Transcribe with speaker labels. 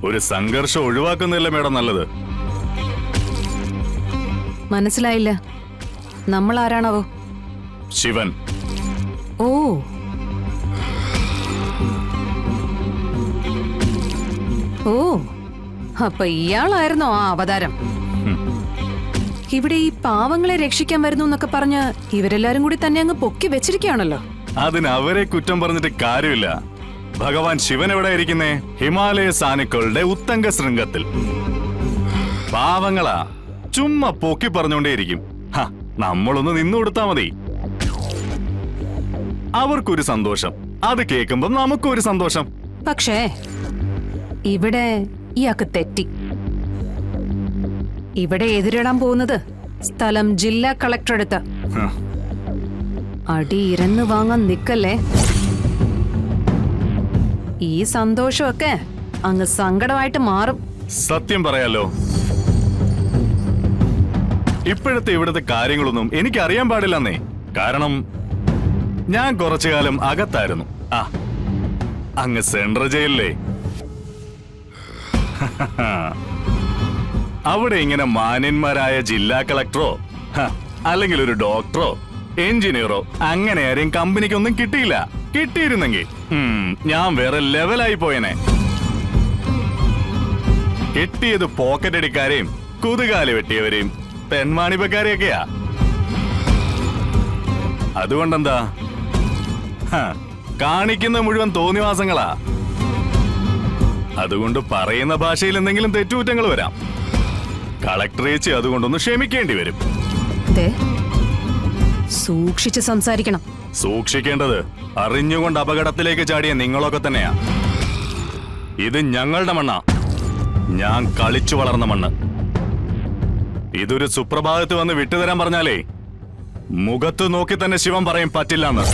Speaker 1: ഒരു സംഘർഷം ഒഴിവാക്കുന്നില്ല മേഡം നല്ലത്.
Speaker 2: മനസ്സിലായില്ല. നമ്മൾ ആരാണാവോ?
Speaker 1: ശിവൻ.
Speaker 2: ഓ, ഓ, അപ്പൊ ഇയാളായിരുന്നോ ആ അവതാരം? ഇവിടെ ഈ പാവങ്ങളെ രക്ഷിക്കാൻ വരുന്നു എന്നൊക്കെ പറഞ്ഞ് ഇവരെല്ലാരും കൂടി തന്നെ അങ്ങ് പൊക്കി വെച്ചിരിക്കുകയാണല്ലോ.
Speaker 1: അതിന് അവരെ കുറ്റം പറഞ്ഞിട്ട് കാര്യമില്ല. ഭഗവാൻ ശിവൻ എവിടെ ഇരിക്കുന്നേ? ഹിമാലയ സാനുക്കളുടെ ഉത്തംഗ ശൃംഗത്തിൽ. പാവങ്ങളാ ചുമ്മാ പൊക്കി പറഞ്ഞോണ്ടേയിരിക്കും. നമ്മളൊന്ന് നിന്നു കൊടുത്താ മതി. അവർക്കൊരു സന്തോഷം, അത് കേൾക്കുമ്പോ നമുക്കൊരു സന്തോഷം.
Speaker 2: പക്ഷേ ഇവിടെ ഇയാൾക്ക് തെറ്റി. ഇവിടെ എതിരിടാൻ പോകുന്നത് സ്ഥലം ജില്ലാ കളക്ടർ അടുത്ത്. അടി ഇരന്ന് വാങ്ങാൻ നിക്കല്ലേ. ഈ സന്തോഷമൊക്കെ അങ്ങ് സങ്കടമായിട്ട് മാറും.
Speaker 1: സത്യം പറയാലോ, ഇപ്പോഴത്തെ ഇവിടുത്തെ കാര്യങ്ങളൊന്നും എനിക്കറിയാൻ പാടില്ലെന്നേ. കാരണം ഞാൻ കുറച്ചു കാലം അകത്തായിരുന്നു. അങ്ങ് സെൻട്രൽ ജയിലിലെ. അവിടെ ഇങ്ങനെ മാന്യന്മാരായ ജില്ലാ കളക്ടറോ അല്ലെങ്കിൽ ഒരു ഡോക്ടറോ എഞ്ചിനീയറോ അങ്ങനെ ആരെയും കമ്പനിക്കൊന്നും കിട്ടിയില്ല. കിട്ടിയിരുന്നെങ്കിൽ ഞാൻ വേറെ ലെവലായി പോയനെ. കിട്ടിയത് പോക്കറ്റ് അടിക്കാരെയും കുതുകാല് വെട്ടിയവരെയും തെന്മാണിപ്പക്കാരെയൊക്കെയാ. അതുകൊണ്ടെന്താ, കാണിക്കുന്ന മുഴുവൻ തോന്നിവാസങ്ങളാ. അതുകൊണ്ട് പറയുന്ന ഭാഷയിൽ എന്തെങ്കിലും തെറ്റുകുറ്റങ്ങൾ വരാം. കളക്ടറേറ്റ് അതുകൊണ്ടൊന്ന് ക്ഷമിക്കേണ്ടി വരും.
Speaker 2: സൂക്ഷിച്ച് സംസാരിക്കണം.
Speaker 1: സൂക്ഷിക്കേണ്ടത് അറിഞ്ഞുകൊണ്ട് അപകടത്തിലേക്ക് ചാടിയ നിങ്ങളൊക്കെ തന്നെയാ. ഇത് ഞങ്ങളുടെ മണ്ണാ, ഞാൻ കളിച്ചു വളർന്ന മണ്ണ്. ഇതൊരു സുപ്രഭാതത്ത് വന്ന് വിട്ടുതരാൻ പറഞ്ഞാലേ മുഖത്ത് നോക്കി തന്നെ ശിവൻ പറയും പറ്റില്ലെന്ന്.